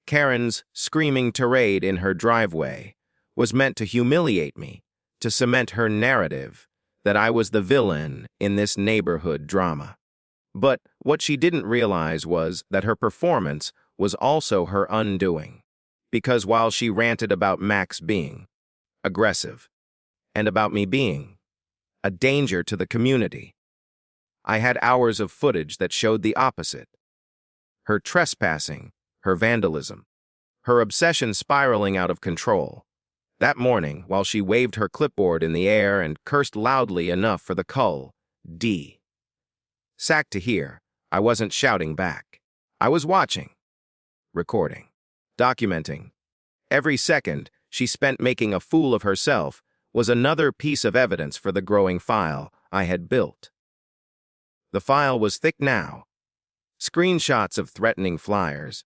Karen's screaming tirade in her driveway was meant to humiliate me, to cement her narrative that I was the villain in this neighborhood drama. But what she didn't realize was that her performance was also her undoing. Because while she ranted about Max being aggressive and about me being a danger to the community, I had hours of footage that showed the opposite. Her trespassing, her vandalism, her obsession spiraling out of control. That morning, while she waved her clipboard in the air and cursed loudly enough for the cull, sacked to hear, I wasn't shouting back. I was watching, recording, documenting. Every second she spent making a fool of herself was another piece of evidence for the growing file I had built. The file was thick now. Screenshots of threatening flyers,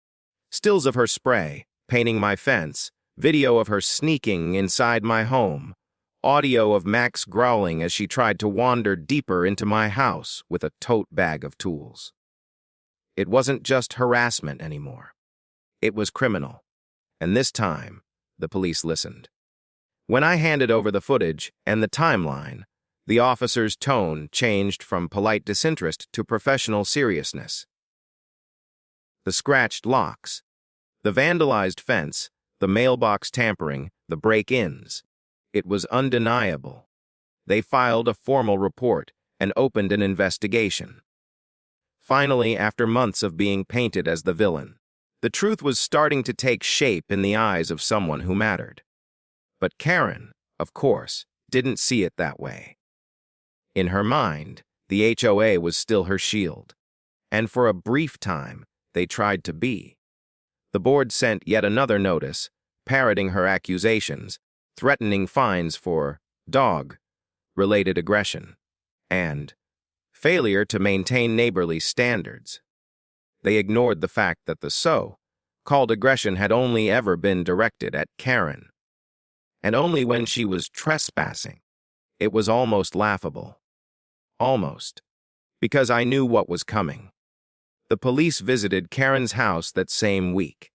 stills of her spray, painting my fence, video of her sneaking inside my home, audio of Max growling as she tried to wander deeper into my house with a tote bag of tools. It wasn't just harassment anymore. It was criminal. And this time, the police listened. When I handed over the footage and the timeline, the officer's tone changed from polite disinterest to professional seriousness. The scratched locks, the vandalized fence, the mailbox tampering, the break-ins. It was undeniable. They filed a formal report and opened an investigation. Finally, after months of being painted as the villain, the truth was starting to take shape in the eyes of someone who mattered. But Karen, of course, didn't see it that way. In her mind, the HOA was still her shield, and for a brief time, they tried to be. The board sent yet another notice, parroting her accusations, threatening fines for dog-related aggression, and failure to maintain neighborly standards. They ignored the fact that the so-called aggression had only ever been directed at Karen. And only when she was trespassing. It was almost laughable. Almost. Because I knew what was coming. The police visited Karen's house that same week.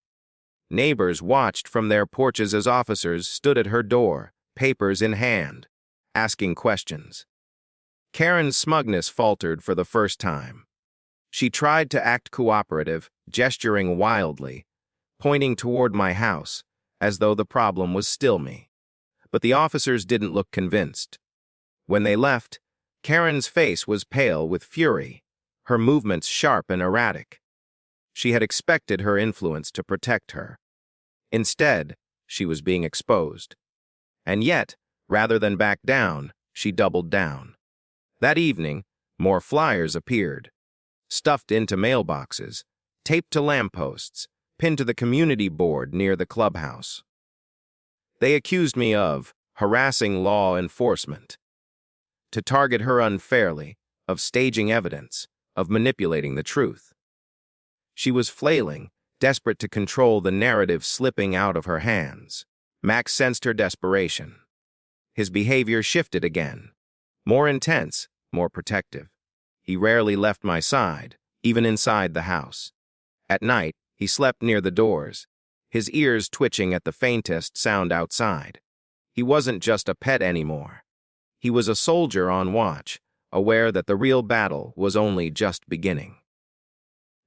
Neighbors watched from their porches as officers stood at her door, papers in hand, asking questions. Karen's smugness faltered for the first time. She tried to act cooperative, gesturing wildly, pointing toward my house, as though the problem was still me. But the officers didn't look convinced. When they left, Karen's face was pale with fury, her movements sharp and erratic. She had expected her influence to protect her. Instead, she was being exposed. And yet, rather than back down, she doubled down. That evening, more flyers appeared, stuffed into mailboxes, taped to lampposts, pinned to the community board near the clubhouse. They accused me of harassing law enforcement, to target her unfairly, of staging evidence, of manipulating the truth. She was flailing, desperate to control the narrative slipping out of her hands. Max sensed her desperation. His behavior shifted again. More intense, more protective. He rarely left my side, even inside the house. At night, he slept near the doors, his ears twitching at the faintest sound outside. He wasn't just a pet anymore. He was a soldier on watch, aware that the real battle was only just beginning.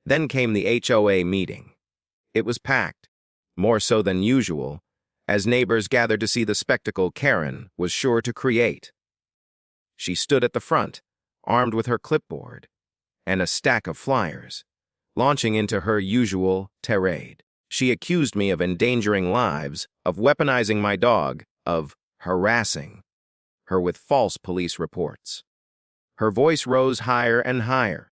Then came the HOA meeting. It was packed, more so than usual, as neighbors gathered to see the spectacle Karen was sure to create. She stood at the front, armed with her clipboard and a stack of flyers, launching into her usual tirade. She accused me of endangering lives, of weaponizing my dog, of harassing her with false police reports. Her voice rose higher and higher,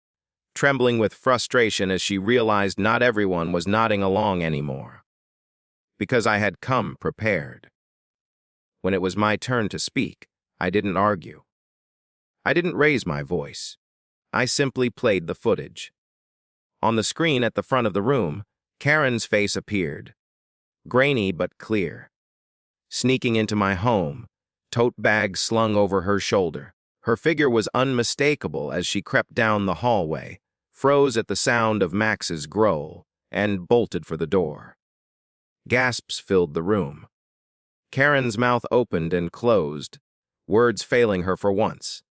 trembling with frustration as she realized not everyone was nodding along anymore. Because I had come prepared. When it was my turn to speak, I didn't argue. I didn't raise my voice. I simply played the footage. On the screen at the front of the room, Karen's face appeared, grainy but clear. Sneaking into my home, tote bag slung over her shoulder. Her figure was unmistakable as she crept down the hallway, froze at the sound of Max's growl, and bolted for the door. Gasps filled the room. Karen's mouth opened and closed, words failing her for once.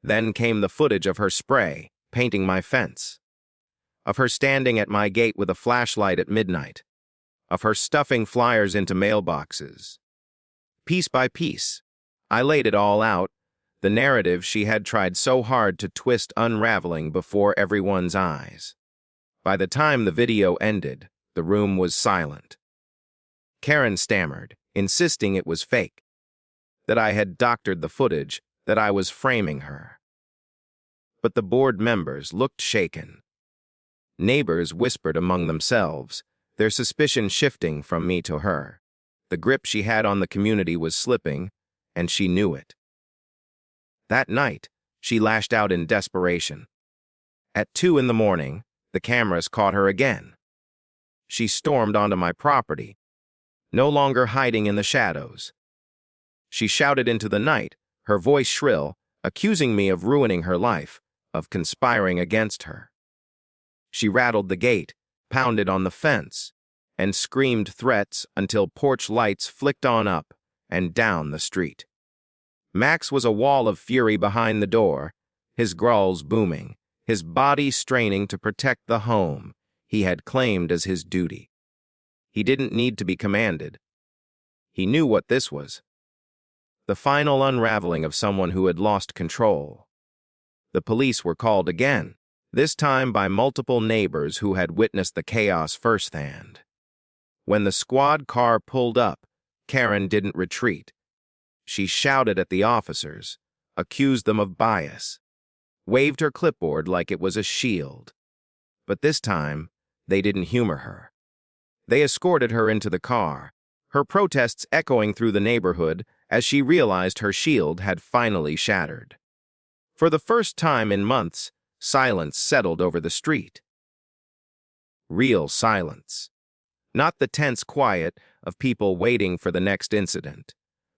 Then came the footage of her spray, painting my fence. Of her standing at my gate with a flashlight at midnight. Of her stuffing flyers into mailboxes. Piece by piece, I laid it all out, the narrative she had tried so hard to twist unraveling before everyone's eyes. By the time the video ended, the room was silent. Karen stammered, insisting it was fake, that I had doctored the footage, that I was framing her. But the board members looked shaken. Neighbors whispered among themselves, their suspicion shifting from me to her. The grip she had on the community was slipping, and she knew it. That night, she lashed out in desperation. At 2 a.m, the cameras caught her again. She stormed onto my property, no longer hiding in the shadows. She shouted into the night, her voice shrill, accusing me of ruining her life, of conspiring against her. She rattled the gate, pounded on the fence, and screamed threats until porch lights flicked on up and down the street. Max was a wall of fury behind the door, his growls booming, his body straining to protect the home he had claimed as his duty. He didn't need to be commanded. He knew what this was. The final unraveling of someone who had lost control. The police were called again, this time by multiple neighbors who had witnessed the chaos firsthand. When the squad car pulled up, Karen didn't retreat. She shouted at the officers, accused them of bias, waved her clipboard like it was a shield. But this time, they didn't humor her. They escorted her into the car, her protests echoing through the neighborhood as she realized her shield had finally shattered. For the first time in months, silence settled over the street. Real silence. Not the tense quiet of people waiting for the next incident,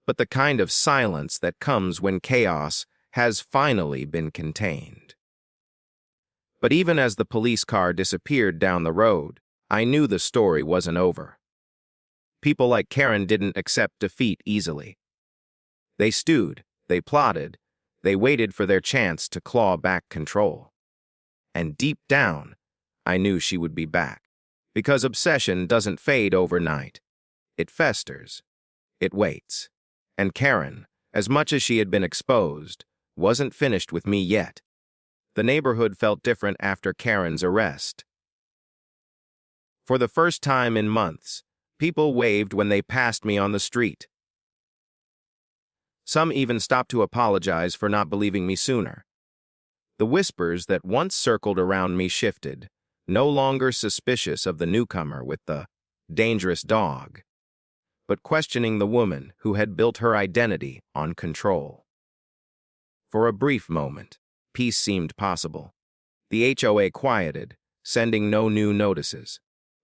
but the kind of silence that comes when chaos has finally been contained. But even as the police car disappeared down the road, I knew the story wasn't over. People like Karen didn't accept defeat easily. They stewed, they plotted, they waited for their chance to claw back control. And deep down, I knew she would be back. Because obsession doesn't fade overnight. It festers. It waits. And Karen, as much as she had been exposed, wasn't finished with me yet. The neighborhood felt different after Karen's arrest. For the first time in months, people waved when they passed me on the street. Some even stopped to apologize for not believing me sooner. The whispers that once circled around me shifted, no longer suspicious of the newcomer with the dangerous dog, but questioning the woman who had built her identity on control. For a brief moment, peace seemed possible. The HOA quieted, sending no new notices.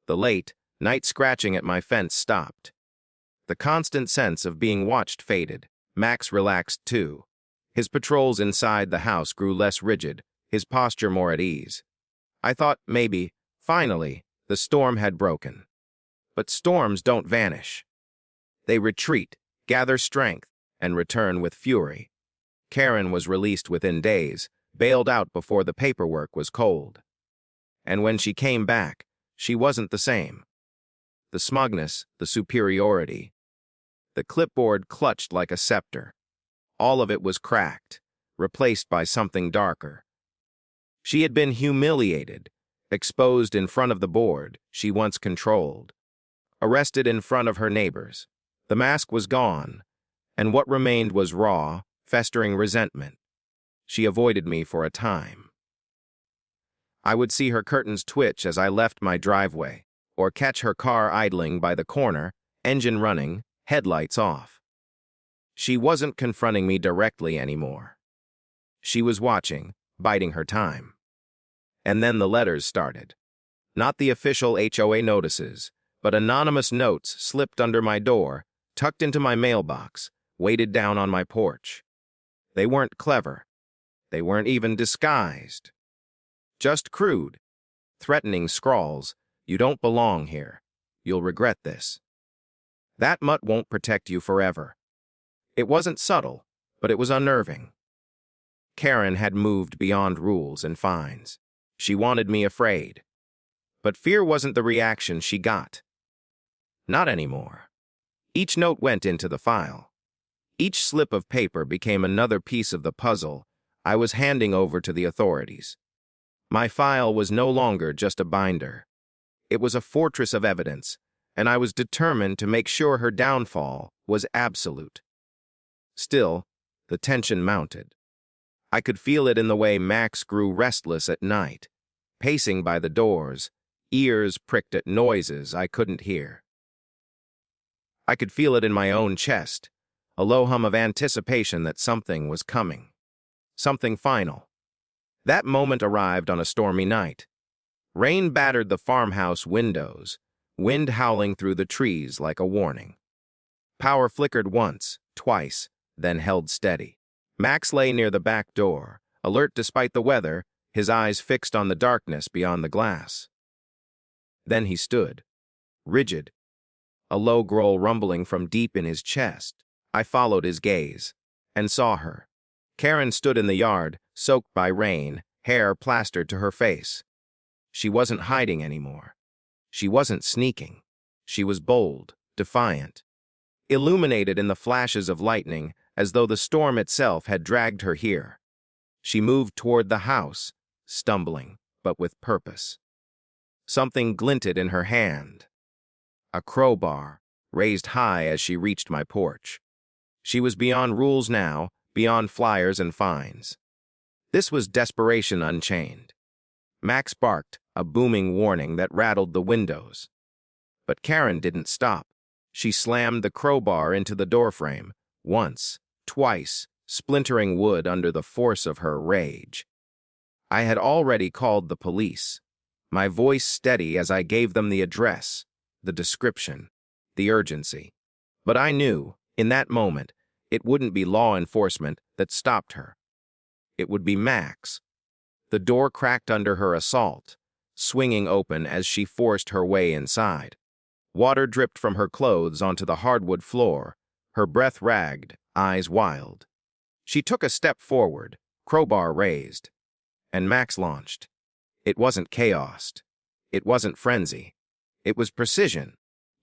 The late, night scratching at my fence stopped. The constant sense of being watched faded. Max relaxed too. His patrols inside the house grew less rigid, his posture more at ease. I thought maybe, finally, the storm had broken. But storms don't vanish. They retreat, gather strength, and return with fury. Karen was released within days, bailed out before the paperwork was cold. And when she came back, she wasn't the same. The smugness, the superiority. The clipboard clutched like a scepter. All of it was cracked, replaced by something darker. She had been humiliated, exposed in front of the board she once controlled, arrested in front of her neighbors. The mask was gone, and what remained was raw, festering resentment. She avoided me for a time. I would see her curtains twitch as I left my driveway, or catch her car idling by the corner, engine running, headlights off. She wasn't confronting me directly anymore. She was watching, biding her time. And then the letters started. Not the official HOA notices, but anonymous notes slipped under my door, tucked into my mailbox, weighted down on my porch. They weren't clever. They weren't even disguised. Just crude, threatening scrawls. You don't belong here. You'll regret this. That mutt won't protect you forever. It wasn't subtle, but it was unnerving. Karen had moved beyond rules and fines. She wanted me afraid. But fear wasn't the reaction she got. Not anymore. Each note went into the file. Each slip of paper became another piece of the puzzle I was handing over to the authorities. My file was no longer just a binder. It was a fortress of evidence, and I was determined to make sure her downfall was absolute. Still, the tension mounted. I could feel it in the way Max grew restless at night, pacing by the doors, ears pricked at noises I couldn't hear. I could feel it in my own chest, a low hum of anticipation that something was coming. Something final. That moment arrived on a stormy night. Rain battered the farmhouse windows, wind howling through the trees like a warning. Power flickered once, twice, then held steady. Max lay near the back door, alert despite the weather, his eyes fixed on the darkness beyond the glass. Then he stood, rigid, a low growl rumbling from deep in his chest. I followed his gaze, and saw her. Karen stood in the yard, soaked by rain, hair plastered to her face. She wasn't hiding anymore. She wasn't sneaking. She was bold, defiant, illuminated in the flashes of lightning as though the storm itself had dragged her here. She moved toward the house, stumbling, but with purpose. Something glinted in her hand. A crowbar, raised high as she reached my porch. She was beyond rules now, beyond flyers and fines. This was desperation unchained. Max barked, a booming warning that rattled the windows. But Karen didn't stop. She slammed the crowbar into the doorframe, once, twice, splintering wood under the force of her rage. I had already called the police, my voice steady as I gave them the address, the description, the urgency. But I knew, in that moment, it wouldn't be law enforcement that stopped her. It would be Max. The door cracked under her assault, swinging open as she forced her way inside. Water dripped from her clothes onto the hardwood floor, her breath ragged, eyes wild. She took a step forward, crowbar raised, and Max launched. It wasn't chaos. It wasn't frenzy. It was precision,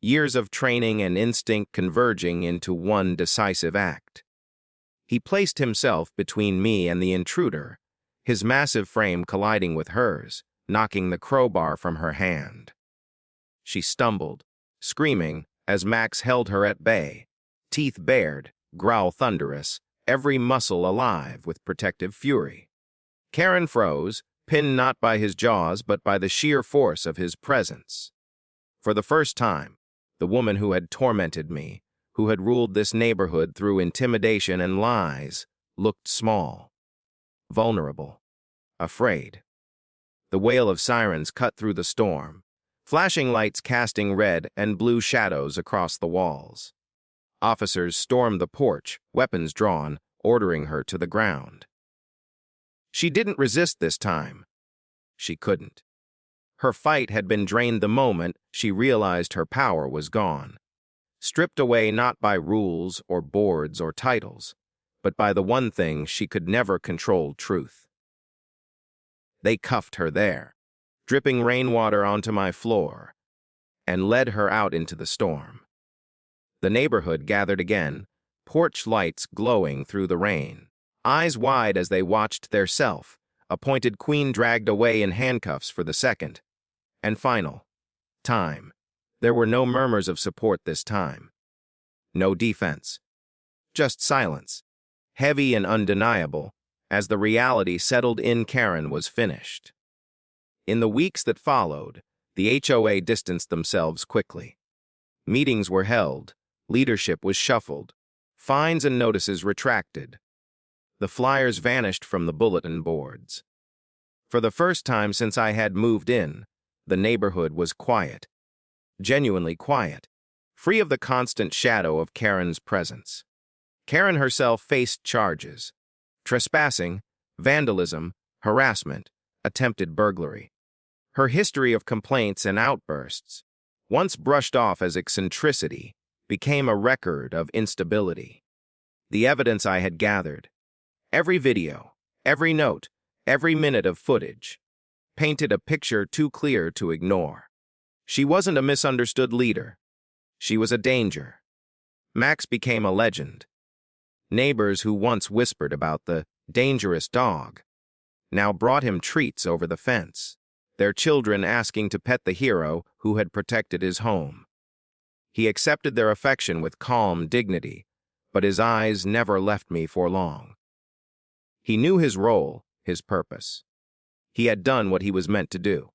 years of training and instinct converging into one decisive act. He placed himself between me and the intruder, his massive frame colliding with hers, knocking the crowbar from her hand. She stumbled, screaming as Max held her at bay, teeth bared, growl thunderous, every muscle alive with protective fury. Karen froze, pinned not by his jaws but by the sheer force of his presence. For the first time, the woman who had tormented me, who had ruled this neighborhood through intimidation and lies, looked small, vulnerable, afraid. The wail of sirens cut through the storm, flashing lights casting red and blue shadows across the walls. Officers stormed the porch, weapons drawn, ordering her to the ground. She didn't resist this time. She couldn't. Her fight had been drained the moment she realized her power was gone, stripped away not by rules or boards or titles, but by the one thing she could never control: truth. They cuffed her there, dripping rainwater onto my floor, and led her out into the storm. The neighborhood gathered again, porch lights glowing through the rain, eyes wide as they watched their self-appointed queen dragged away in handcuffs for the second and final time. There were no murmurs of support this time. No defense. Just silence, heavy and undeniable, as the reality settled in. Karen was finished. In the weeks that followed, the HOA distanced themselves quickly. Meetings were held, leadership was shuffled, fines and notices retracted. The flyers vanished from the bulletin boards. For the first time since I had moved in, the neighborhood was quiet. Genuinely quiet, free of the constant shadow of Karen's presence. Karen herself faced charges: trespassing, vandalism, harassment, attempted burglary. Her history of complaints and outbursts, once brushed off as eccentricity, became a record of instability. The evidence I had gathered, every video, every note, every minute of footage, painted a picture too clear to ignore. She wasn't a misunderstood leader. She was a danger. Max became a legend. Neighbors who once whispered about the dangerous dog now brought him treats over the fence, their children asking to pet the hero who had protected his home. He accepted their affection with calm dignity, but his eyes never left me for long. He knew his role, his purpose. He had done what he was meant to do.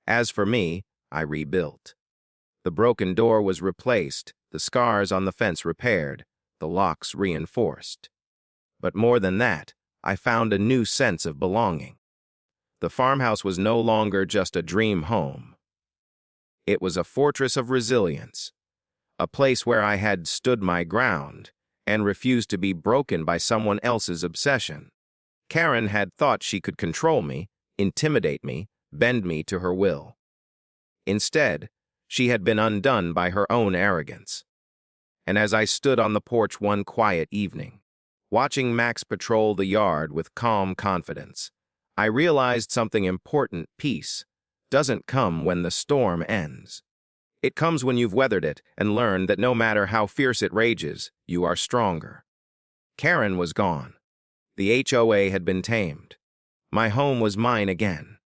As for me, I rebuilt. The broken door was replaced, the scars on the fence repaired, the locks reinforced. But more than that, I found a new sense of belonging. The farmhouse was no longer just a dream home. It was a fortress of resilience, a place where I had stood my ground and refused to be broken by someone else's obsession. Karen had thought she could control me, intimidate me, bend me to her will. Instead, she had been undone by her own arrogance. And as I stood on the porch one quiet evening, watching Max patrol the yard with calm confidence, I realized something important: peace doesn't come when the storm ends. It comes when you've weathered it and learned that no matter how fierce it rages, you are stronger. Karen was gone. The HOA had been tamed. My home was mine again.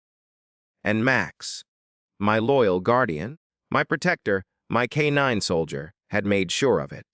And Max, my loyal guardian, my protector, my K-9 soldier, had made sure of it.